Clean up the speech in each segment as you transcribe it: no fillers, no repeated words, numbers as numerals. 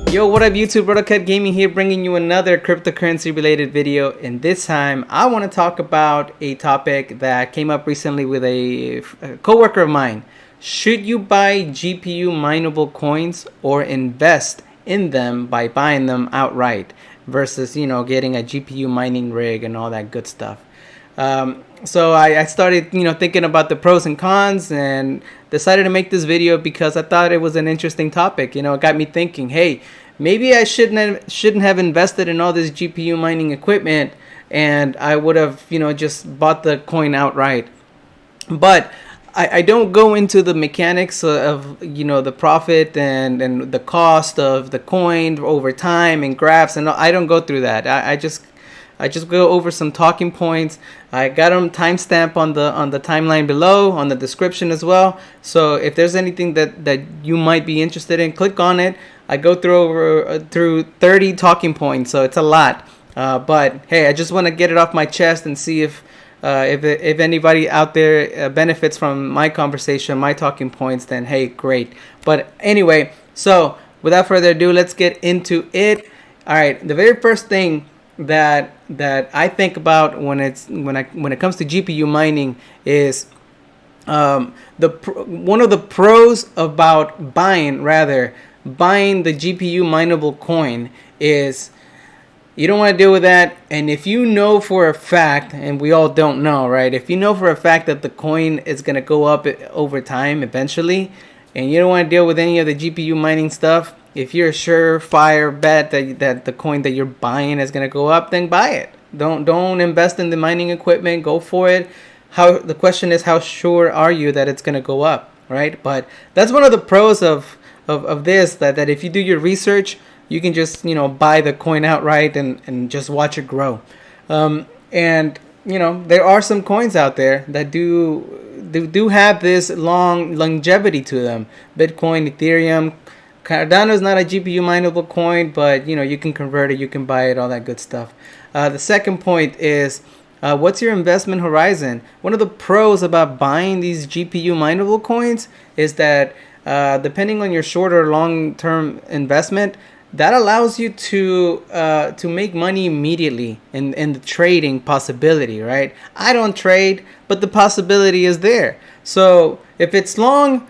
Yo, what up YouTube, Rotocut Gaming here, bringing you another cryptocurrency related video. And this time I want to talk about a topic that came up recently with a coworker of mine. Should you buy GPU mineable coins or invest in them by buying them outright versus, getting a GPU mining rig and all that good stuff? So I started, thinking about the pros and cons and decided to make this video because I thought it was an interesting topic. It got me thinking, hey, maybe I shouldn't have invested in all this GPU mining equipment, and I would have, just bought the coin outright. But I don't go into the mechanics of the profit and the cost of the coin over time and graphs, and I don't go through that. I just go over some talking points. I got them timestamp on the timeline below, on the description as well. So if there's anything that you might be interested in, click on it. I go through 30 talking points, so it's a lot. But hey, I just want to get it off my chest and see if anybody out there benefits from my conversation, my talking points. Then hey, great. But anyway, so without further ado, let's get into it. All right, the very first thing that I think about when it comes to GPU mining is one of the pros about buying the GPU mineable coin is you don't want to deal with that. And if you know for a fact, and we all don't know, right? If you know for a fact that the coin is going to go up over time eventually, and you don't want to deal with any of the GPU mining stuff, if you're a surefire bet that the coin that you're buying is going to go up, then buy it. Don't invest in the mining equipment. Go for it. The question is, how sure are you that it's going to go up, right? But that's one of the pros of this, that if you do your research, you can just buy the coin outright and just watch it grow. And there are some coins out there that do have this long longevity to them. Bitcoin, Ethereum. Cardano is not a GPU mineable coin, but you can convert it, you can buy it, all that good stuff. The second point is, what's your investment horizon? One of the pros about buying these GPU mineable coins is that depending on your short or long-term investment, that allows you to make money immediately in the trading possibility, right? I don't trade, but the possibility is there. So if it's long,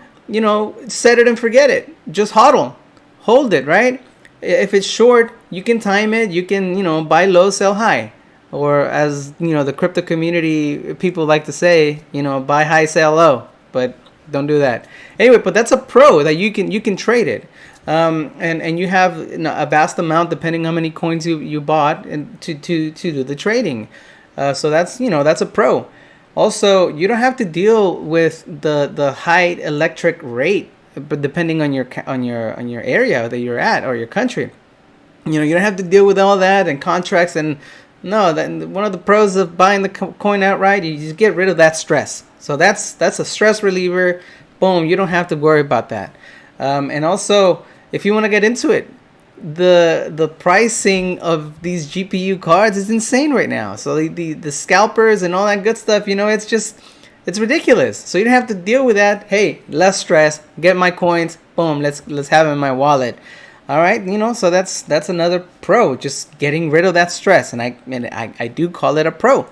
set it and forget it. Just hold it, right? If it's short, you can time it. You can, buy low, sell high. Or as, the crypto community people like to say, buy high, sell low. But don't do that. Anyway, but that's a pro that you can trade it. And you have a vast amount depending on how many coins you bought and to do the trading. So that's a pro. Also, you don't have to deal with the high electric rate, but depending on your area that you're at or your country, you don't have to deal with all that and contracts. And no, one of the pros of buying the coin outright, you just get rid of that stress. So that's a stress reliever. Boom, you don't have to worry about that. And also, if you want to get into it, the pricing of these GPU cards is insane right now. So the scalpers and all that good stuff, it's ridiculous. So you don't have to deal with that. Hey, less stress. Get my coins. Boom. Let's have them in my wallet. All right. So that's another pro. Just getting rid of that stress. And I do call it a pro. All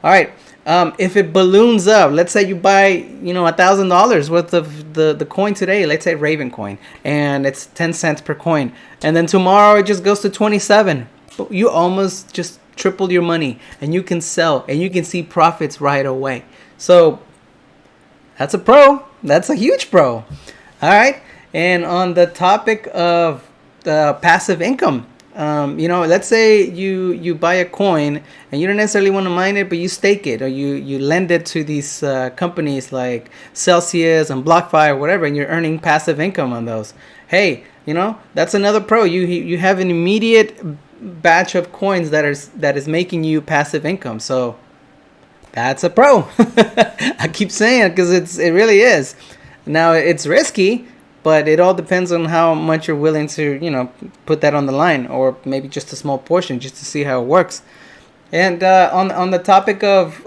right. If it balloons up, let's say you buy, $1,000 worth of the coin today, let's say Raven coin, and it's 10 cents per coin. And then tomorrow it just goes to 27. You almost just tripled your money, and you can sell and you can see profits right away. So that's a pro. That's a huge pro. All right. And on the topic of passive income, let's say you buy a coin and you don't necessarily want to mine it, but you stake it or you lend it to these companies like Celsius and BlockFi or whatever, and you're earning passive income on those. Hey, that's another pro. You have an immediate batch of coins that is making you passive income. So that's a pro. I keep saying it because it really is. Now it's risky, but it all depends on how much you're willing to, put that on the line, or maybe just a small portion just to see how it works. And on the topic of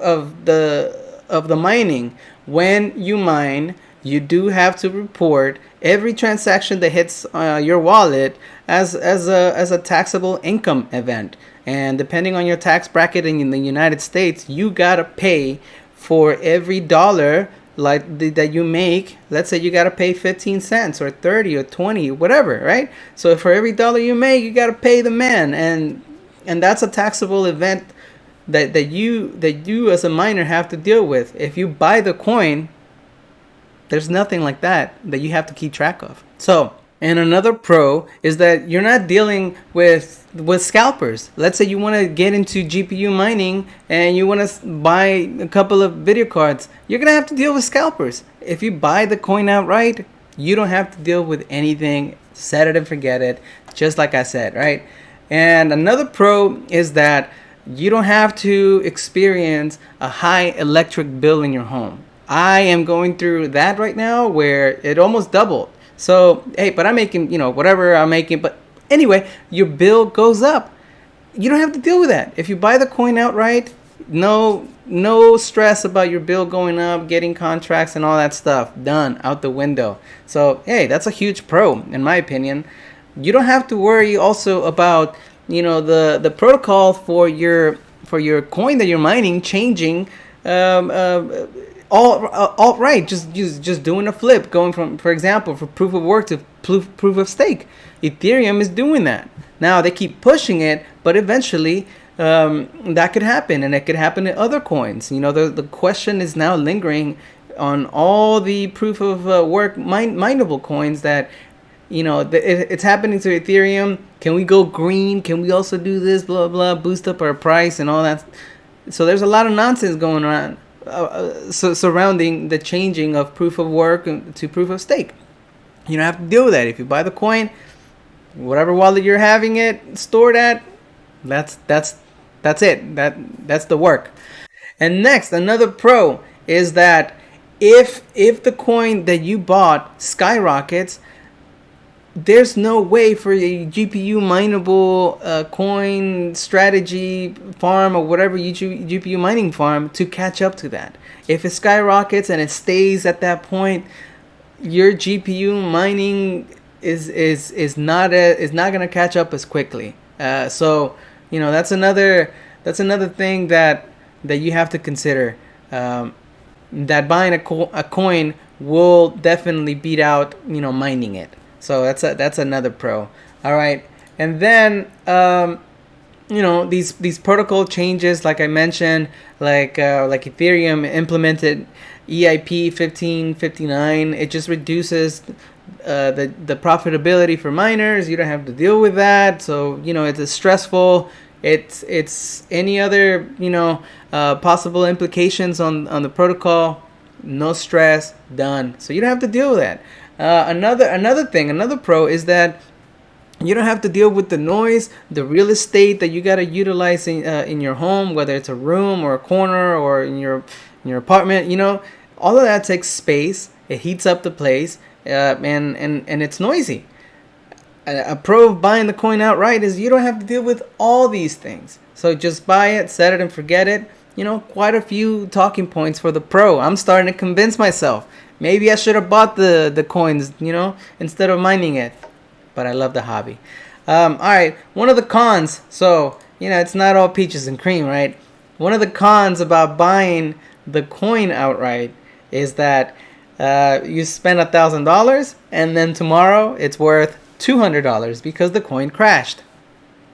the mining, when you mine, you do have to report every transaction that hits your wallet as a taxable income event. And depending on your tax bracket in the United States, you gotta pay for every dollar that you make. Let's say you gotta pay 15 cents or 30 or 20, whatever, right? So for every dollar you make, you gotta pay the man, and that's a taxable event that you as a miner have to deal with. If you buy the coin, there's nothing like that you have to keep track of. So, and another pro is that you're not dealing with scalpers. Let's say you want to get into GPU mining and you want to buy a couple of video cards. You're going to have to deal with scalpers. If you buy the coin outright, you don't have to deal with anything. Set it and forget it, just like I said, right? And another pro is that you don't have to experience a high electric bill in your home. I am going through that right now where it almost doubled. So, hey, but I'm making, whatever I'm making. But anyway, your bill goes up. You don't have to deal with that. If you buy the coin outright, no stress about your bill going up, getting contracts and all that stuff. Done, out the window. So, hey, that's a huge pro, in my opinion. You don't have to worry also about, the protocol for your coin that you're mining changing all right, just doing a flip, going from, for example, for proof of work to proof of stake. Ethereum is doing that now. They keep pushing it, but eventually that could happen, and it could happen to other coins. The question is now lingering on all the proof of work mineable coins that it's happening to Ethereum. Can we go green? Can we also do this? Blah blah, boost up our price and all that. So there's a lot of nonsense going on. Surrounding the changing of proof of work to proof of stake. You don't have to deal with that. If you buy the coin, whatever wallet you're having it stored at, that's it. That's the work. And next, another pro is that if the coin that you bought skyrockets, there's no way for a GPU mineable coin strategy farm or whatever GPU mining farm to catch up to that. If it skyrockets and it stays at that point, your GPU mining is not going to catch up as quickly. So that's another thing that you have to consider. That buying a coin will definitely beat out mining it. So that's another pro. All right, and then these protocol changes, like I mentioned, like Ethereum implemented EIP 1559. It just reduces the profitability for miners. You don't have to deal with that. So it's stressful. It's any other possible implications on the protocol. No stress. Done. So you don't have to deal with that. Another pro is that you don't have to deal with the noise, the real estate that you got to utilize in your home, whether it's a room or a corner or in your apartment. All of that takes space. It heats up the place, and it's noisy. A pro of buying the coin outright is you don't have to deal with all these things. So just buy it, set it, and forget it. Quite a few talking points for the pro. I'm starting to convince myself. Maybe I should have bought the coins, instead of mining it. But I love the hobby. All right, one of the cons. So, it's not all peaches and cream, right? One of the cons about buying the coin outright is that you spend $1,000 and then tomorrow it's worth $200 because the coin crashed.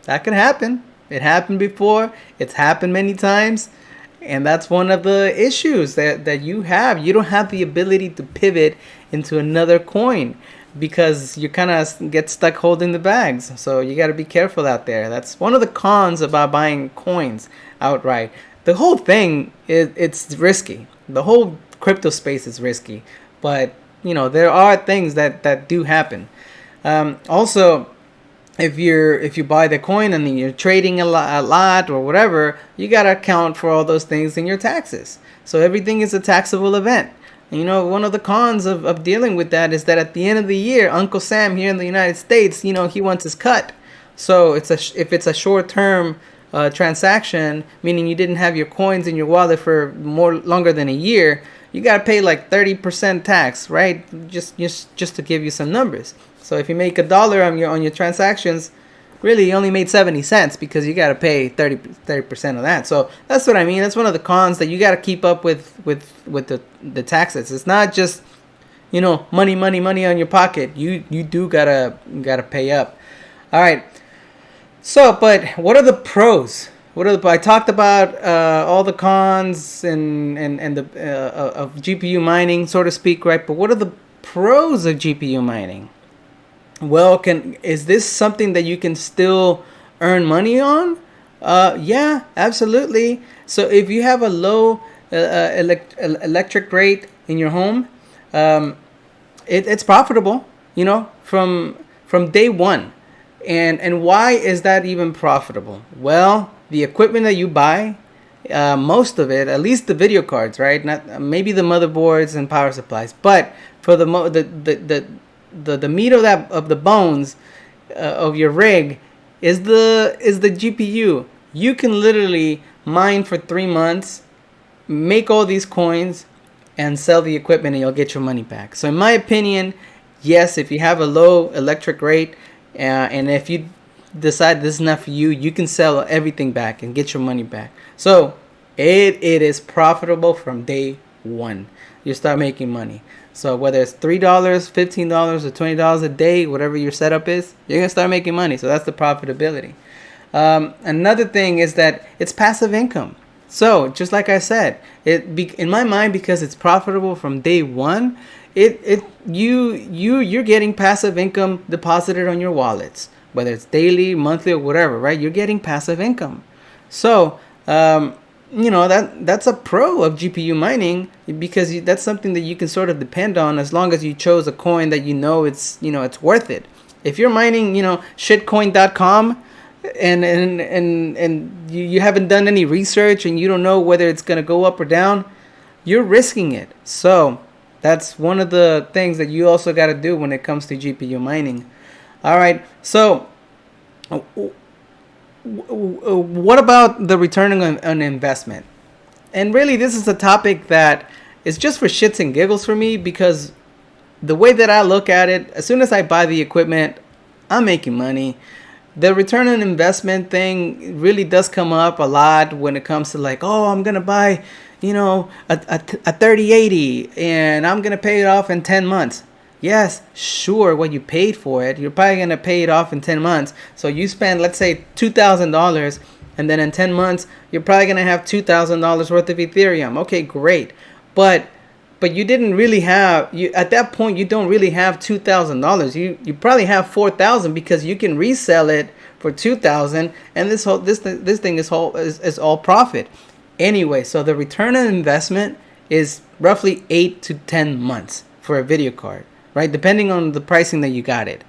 That can happen. It happened before. It's happened many times. And that's one of the issues that you have. You don't have the ability to pivot into another coin because you kind of get stuck holding the bags. So you got to be careful out there. That's one of the cons about buying coins outright. The whole thing, it's risky. The whole crypto space is risky. But, there are things that do happen. Also, if you buy the coin and then you're trading a lot or whatever, you got to account for all those things in your taxes. So everything is a taxable event. And one of the cons of dealing with that is that at the end of the year, Uncle Sam here in the United States, he wants his cut. So if it's a short-term transaction, meaning you didn't have your coins in your wallet for longer than a year, you got to pay like 30% tax, right? Just to give you some numbers. So if you make $1 on your transactions, really you only made 70 cents because you got to pay 30% of that. So that's what I mean. That's one of the cons, that you got to keep up with the taxes. It's not just, money on your pocket. You do gotta pay up. All right. So, but what are the pros? I talked about all the cons and the of GPU mining, so to speak, right? But what are the pros of GPU mining? Well, is this something that you can still earn money on? Yeah, absolutely. So if you have a low electric rate in your home, it's profitable, from day one. And why is that even profitable? Well, the equipment that you buy, most of it, at least the video cards, right? Not maybe the motherboards and power supplies, but for the meat of the bones of your rig is the GPU. You can literally mine for 3 months, make all these coins, and sell the equipment, and you'll get your money back. So in my opinion, yes, if you have a low electric rate, and if you decide this is not for you, you can sell everything back and get your money back. So it is profitable from day one. You start making money. So whether it's $3, $15, or $20 a day, whatever your setup is, you're going to start making money. So that's the profitability. Another thing is that it's passive income. So just like I said, in my mind, because it's profitable from day one, you're getting passive income deposited on your wallets, whether it's daily, monthly, or whatever, right? You're getting passive income. So that's a pro of GPU mining, because that's something that you can sort of depend on, as long as you chose a coin that it's worth it. If you're mining shitcoin.com and you haven't done any research and you don't know whether it's going to go up or down, you're risking it. So that's one of the things that you also got to do when it comes to GPU mining. All right, so what about the return on investment? And really, this is a topic that is just for shits and giggles for me, because the way that I look at it, as soon as I buy the equipment, I'm making money. The return on investment thing really does come up a lot when it comes to like, oh, I'm going to buy, a 3080 and I'm going to pay it off in 10 months. Yes, sure, what you paid for it, you're probably going to pay it off in 10 months. So you spend, let's say, $2,000, and then in 10 months, you're probably going to have $2,000 worth of Ethereum. Okay, great. But you didn't really have, at that point, you don't really have $2,000. You probably have $4,000, because you can resell it for $2,000, and this thing is all profit. Anyway, so the return on investment is roughly 8 to 10 months for a video card, right? Depending on the pricing that you got it.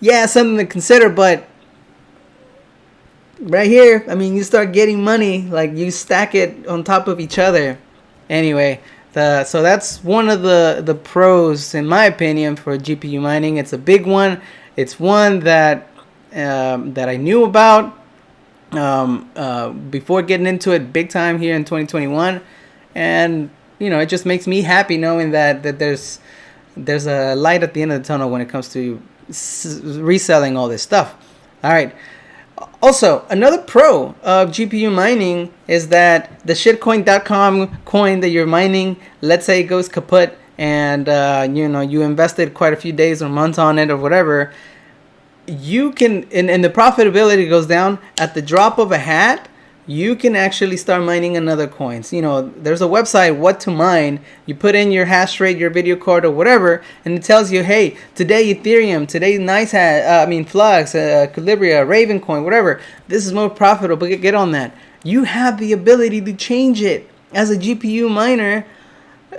Yeah, something to consider, but right here, you start getting money, like you stack it on top of each other. Anyway, so that's one of the pros, in my opinion, for GPU mining. It's a big one. It's one that I knew about before getting into it big time here in 2021, and it just makes me happy knowing that there's a light at the end of the tunnel when it comes to reselling all this stuff. All right. Also, another pro of GPU mining is that the shitcoin.com coin that you're mining, let's say it goes kaput, and you invested quite a few days or months on it or whatever, you can, and the profitability goes down at the drop of a hat. You can actually start mining another coins. There's a website, what to mine. You put in your hash rate, your video card, or whatever, and it tells you, hey, today Ethereum, today Flux, Calibria, Ravencoin, whatever. This is more profitable. Get on that. You have the ability to change it as a GPU miner.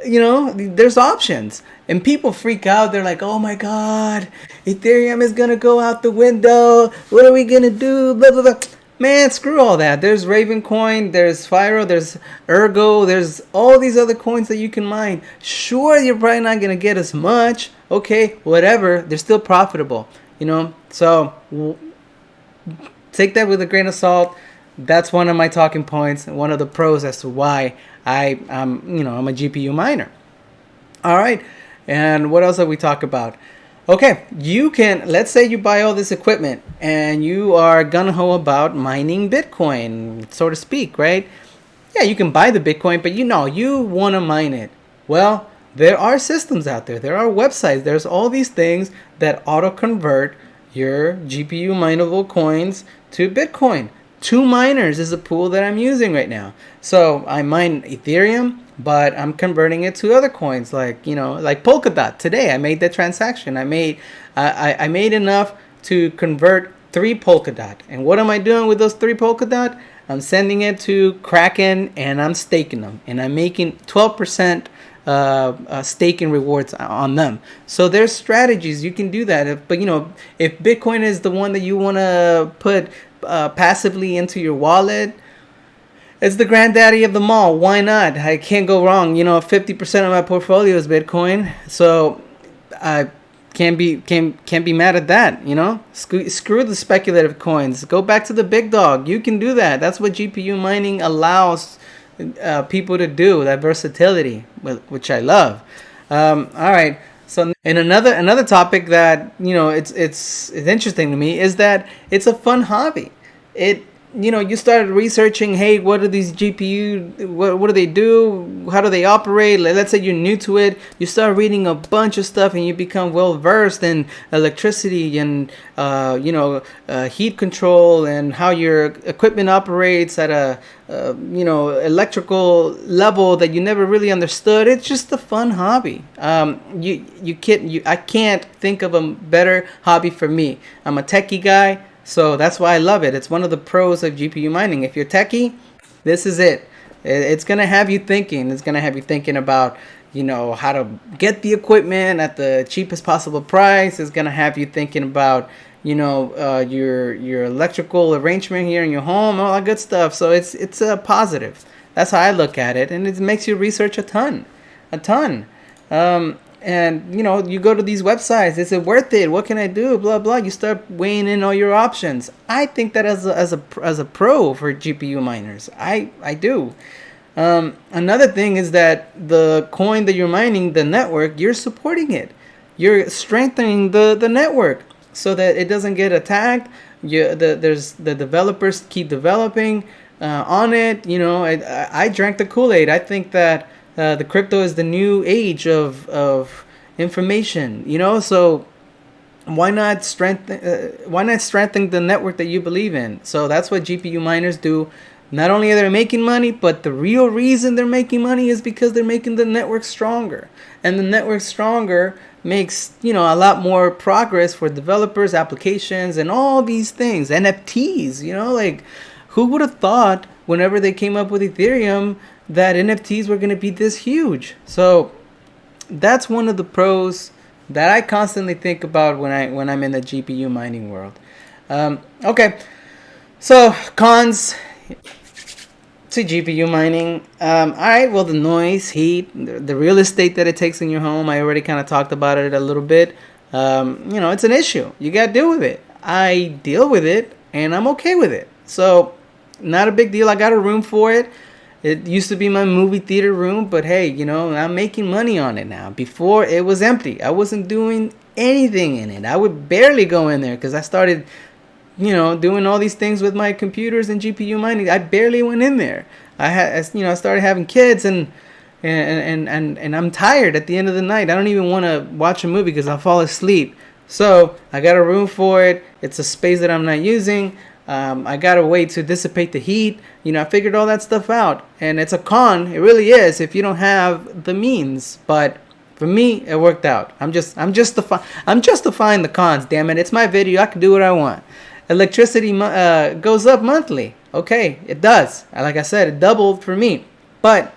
There's options, and people freak out. They're like, oh my God, Ethereum is gonna go out the window. What are we gonna do? Blah blah blah. Man, screw all that. There's Ravencoin, there's Firo, there's Ergo, there's all these other coins that you can mine. Sure, you're probably not going to get as much. Okay, whatever. They're still profitable, So take that with a grain of salt. That's one of my talking points and one of the pros as to why I'm a GPU miner. All right. And what else have we talked about? Okay, let's say you buy all this equipment and you are gung-ho about mining Bitcoin, so to speak, right? Yeah, you can buy the Bitcoin, but you want to mine it. Well, there are systems out there. There are websites. There's all these things that auto-convert your GPU mineable coins to Bitcoin. 2Miners is a pool that I'm using right now. So I mine Ethereum, but I'm converting it to other coins like Polkadot. Today I made that transaction. I made enough to convert 3 Polkadot. And what am I doing with those 3 Polkadot? I'm sending it to Kraken and I'm staking them. And I'm making 12% staking rewards on them. So there's strategies you can do that. But if Bitcoin is the one that you want to put passively into your wallet, it's the granddaddy of them all. Why not? I can't go wrong. 50% of my portfolio is Bitcoin, so I can't be mad at that. Screw the speculative coins. Go back to the big dog. You can do that. That's what GPU mining allows people to do. That versatility, which I love. All right. So, and another topic that it's interesting to me is that it's a fun hobby. You started researching, hey, what are these GPU, what do they do, how do they operate? Let's say you're new to it, you start reading a bunch of stuff and you become well versed in electricity and heat control and how your equipment operates at a electrical level that you never really understood. It's just a fun hobby. I can't think of a better hobby for me. I'm a techie guy. So that's why I love it. It's one of the pros of GPU mining. If you're techie, this is it. It's going to have you thinking. It's going to have you thinking about, how to get the equipment at the cheapest possible price. It's going to have you thinking about, your electrical arrangement here in your home, all that good stuff. So it's a positive. That's how I look at it. And it makes you research a ton. And you go to these websites. Is it worth it? What can I do? Blah blah. You start weighing in all your options. I think that as a pro for GPU miners, I do. Another thing is that the coin that you're mining, the network, you're supporting it. You're strengthening the network so that it doesn't get attacked. There's the developers keep developing on it. I drank the Kool-Aid. I think that. The crypto is the new age of information, so why not strengthen the network that you believe in? So that's what GPU miners do. Not only are they making money, but the real reason they're making money is because they're making the network stronger. And the network stronger makes, a lot more progress for developers, applications, and all these things. NFTs, who would have thought whenever they came up with Ethereum that NFTs were going to be this huge? So that's one of the pros that I constantly think about when I'm in the GPU mining world. Okay, so cons to GPU mining. All right, well, the noise, heat, the real estate that it takes in your home. I already kind of talked about it a little bit. It's an issue. You got to deal with it. I deal with it, and I'm okay with it. So not a big deal. I got a room for it. It used to be my movie theater room, but hey, I'm making money on it now. Before, it was empty. I wasn't doing anything in it. I would barely go in there because I started, doing all these things with my computers and GPU mining. I barely went in there. I started having kids and I'm tired at the end of the night. I don't even want to watch a movie because I'll fall asleep. So I got a room for it. It's a space that I'm not using. I got a way to dissipate the heat. I figured all that stuff out, and it's a con. It really is if you don't have the means. But for me, it worked out. I'm justifying the cons. Damn it! It's my video. I can do what I want. Electricity goes up monthly. Okay, it does. Like I said, it doubled for me. But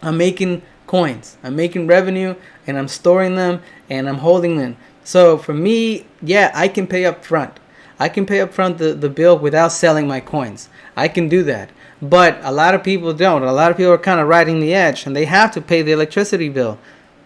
I'm making coins. I'm making revenue, and I'm storing them, and I'm holding them. So for me, yeah, I can pay up front. I can pay up front the bill without selling my coins. I can do that. But a lot of people don't. A lot of people are kind of riding the edge, and they have to pay the electricity bill.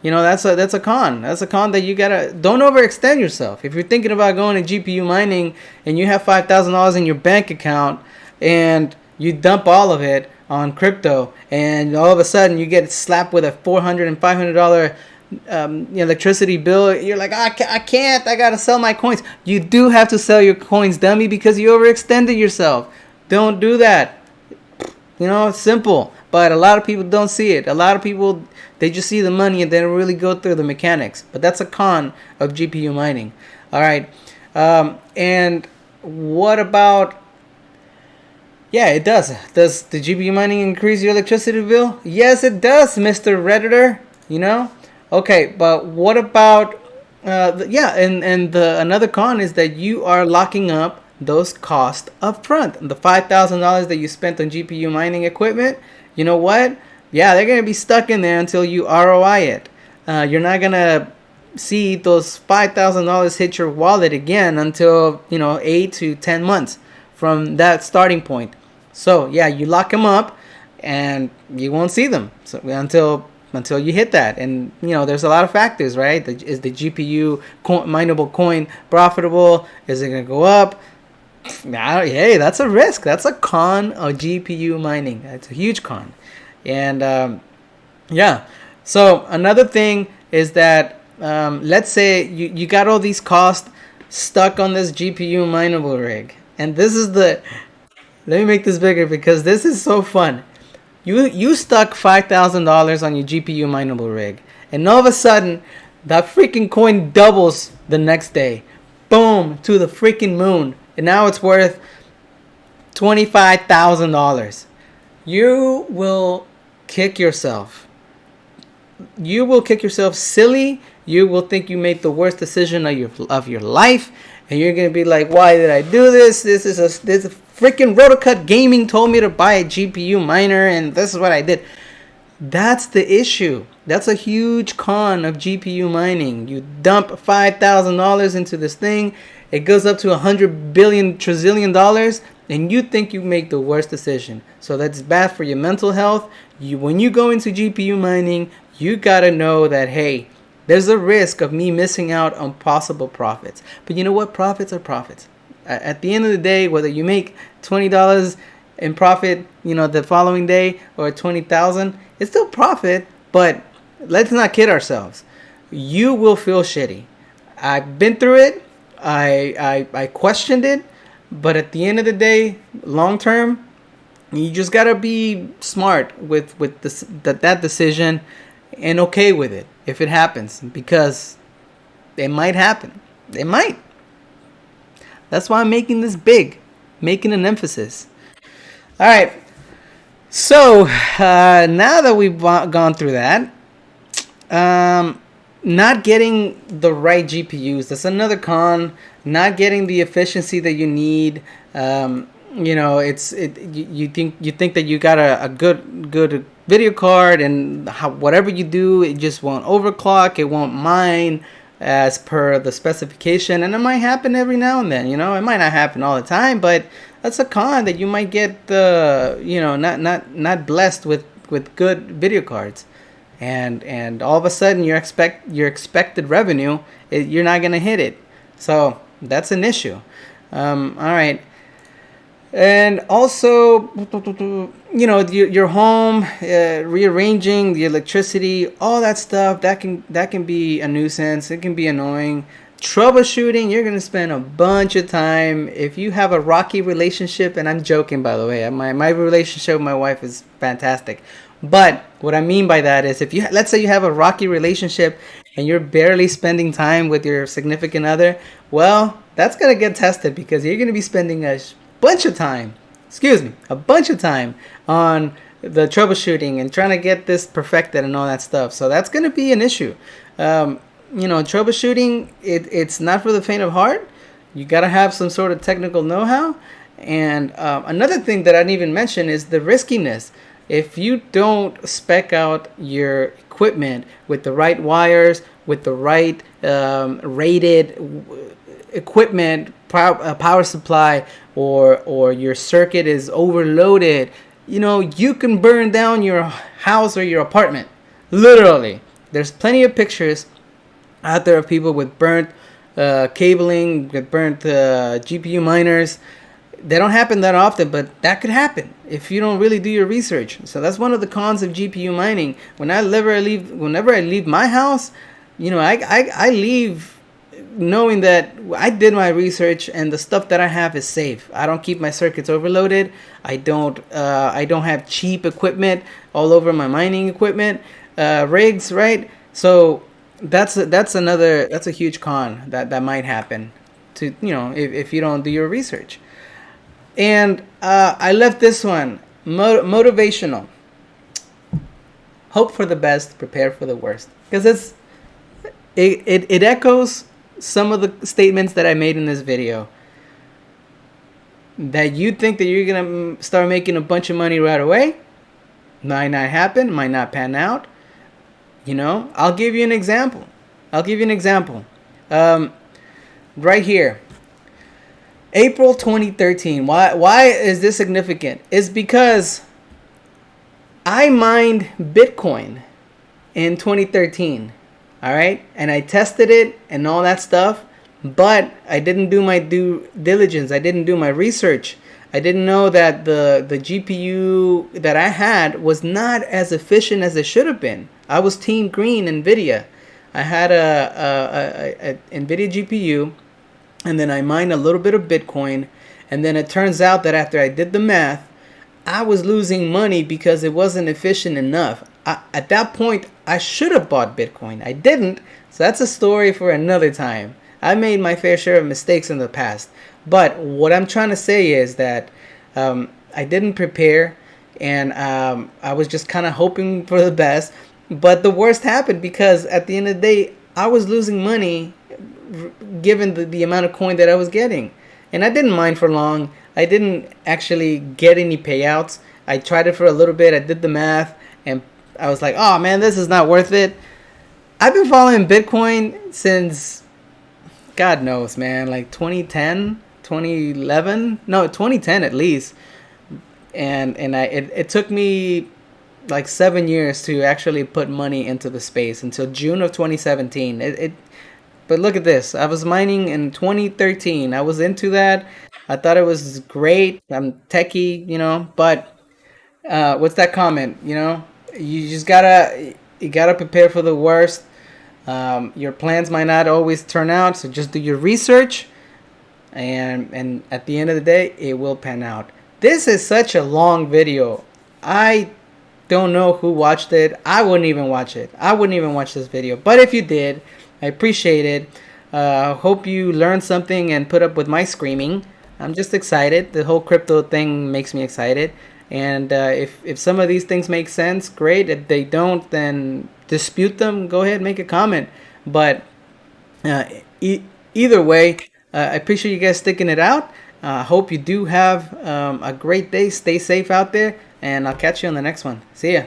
That's a con. That's a con that you gotta, don't overextend yourself. If you're thinking about going to GPU mining and you have $5,000 in your bank account and you dump all of it on crypto, and all of a sudden you get slapped with a $400 and $500 electricity bill. You're like, I can't. I gotta sell my coins. You do have to sell your coins, dummy, because you overextended yourself. Don't do that. It's simple. But a lot of people don't see it. A lot of people, they just see the money and they don't really go through the mechanics. But that's a con of GPU mining. All right. And what about... Yeah, it does. Does the GPU mining increase your electricity bill? Yes, it does, Mr. Redditor. Okay, but what about... another con is that you are locking up those costs up front. The $5,000 that you spent on GPU mining equipment, you know what? Yeah, they're going to be stuck in there until you ROI it. You're not going to see those $5,000 hit your wallet again until, 8 to 10 months from that starting point. So, yeah, you lock them up and you won't see them until you hit that. And, there's a lot of factors, right? Is the GPU mineable coin profitable? Is it going to go up? Hey, that's a risk. That's a con of GPU mining. That's a huge con. And so another thing is that let's say you got all these costs stuck on this GPU mineable rig, and this is let me make this bigger because this is so fun. You stuck $5,000 on your GPU mineable rig, and all of a sudden that freaking coin doubles the next day. Boom, to the freaking moon. And now it's worth $25,000. You will kick yourself. You will kick yourself silly. You will think you made the worst decision of your life. And you're going to be like, why did I do this? This is a freaking Rotocut Gaming told me to buy a GPU miner, and this is what I did. That's the issue. That's a huge con of GPU mining. You dump $5,000 into this thing. It goes up to $100 billion trillion, and you think you make the worst decision. So that's bad for your mental health. When you go into GPU mining, you gotta know that, hey, there's a risk of me missing out on possible profits. But you know what? Profits are profits. At the end of the day, whether you make $20 in profit, the following day, or $20,000, it's still profit. But let's not kid ourselves. You will feel shitty. I've been through it. I questioned it, but at the end of the day, long term, you just gotta be smart with that decision and okay with it if it happens, because it might happen. It might. That's why I'm making this big, making an emphasis. All right. So now that we've gone through that, not getting the right GPUs, that's another con. Not getting the efficiency that you need. You think that you got a good video card, and whatever you do, it just won't overclock, it won't mine as per the specification, and it might happen every now and then. It might not happen all the time, but that's a con, that you might get not blessed with good video cards. And all of a sudden your expected revenue, you're not gonna hit it. So that's an issue. All right. And also, your home, rearranging the electricity, all that stuff, that can be a nuisance. It can be annoying. Troubleshooting, you're gonna spend a bunch of time. If you have a rocky relationship, and I'm joking, by the way, my relationship with my wife is fantastic. But what I mean by that is, let's say you have a rocky relationship and you're barely spending time with your significant other, well, that's going to get tested, because you're going to be spending a bunch of time on the troubleshooting and trying to get this perfected and all that stuff. So that's going to be an issue. Troubleshooting, it's not for the faint of heart. You got to have some sort of technical know-how. And another thing that I didn't even mention is the riskiness. If you don't spec out your equipment with the right wires, with the right rated equipment, power supply, or your circuit is overloaded, you can burn down your house or your apartment. Literally. There's plenty of pictures out there of people with burnt cabling, with burnt GPU miners. they don't happen that often, but that could happen if you don't really do your research. So that's one of the cons of GPU mining. Whenever I leave my house, I leave knowing that I did my research and the stuff that I have is safe. I don't keep my circuits overloaded. I don't have cheap equipment all over my mining equipment, rigs, right? So that's a huge con that might happen to if you don't do your research. And I left this one motivational. Hope for the best, prepare for the worst, because it echoes some of the statements that I made in this video. That you think that you're gonna start making a bunch of money right away, might not happen, might not pan out. I'll give you an example. Right here, April 2013. Why is this significant? It's because I mined Bitcoin in 2013. All right, and I tested it and all that stuff, but I didn't do my due diligence. I didn't do my research. I didn't know that the GPU that I had was not as efficient as it should have been. I was team green NVIDIA. I had a NVIDIA GPU, and then I mined a little bit of Bitcoin, and then it turns out that after I did the math, I was losing money because it wasn't efficient enough. At that point, I should have bought Bitcoin. I didn't, so that's a story for another time. I made my fair share of mistakes in the past. But what I'm trying to say is that I didn't prepare, and I was just kind of hoping for the best. But the worst happened because at the end of the day, I was losing money given the amount of coin that I was getting. And I didn't mine for long. I didn't actually get any payouts. I tried it for a little bit. I did the math, and I was like, oh man, this is not worth it. I've been following Bitcoin since, God knows, man, like 2010, 2011, no, 2010 at least. And it took me like 7 years to actually put money into the space until June of 2017. But look at this. I was mining in 2013. I was into that. I thought it was great. I'm techie, but what's that comment? You just gotta prepare for the worst. Your plans might not always turn out, so just do your research, and at the end of the day, it will pan out. This is such a long video. I don't know who watched it. I wouldn't even watch it. I wouldn't even watch this video. But if you did, I appreciate it. Hope you learned something and put up with my screaming. I'm just excited. The whole crypto thing makes me excited. And if some of these things make sense, great. If they don't, then dispute them. Go ahead, make a comment. But either way, I appreciate you guys sticking it out. Hope you do have a great day. Stay safe out there. And I'll catch you on the next one. See ya.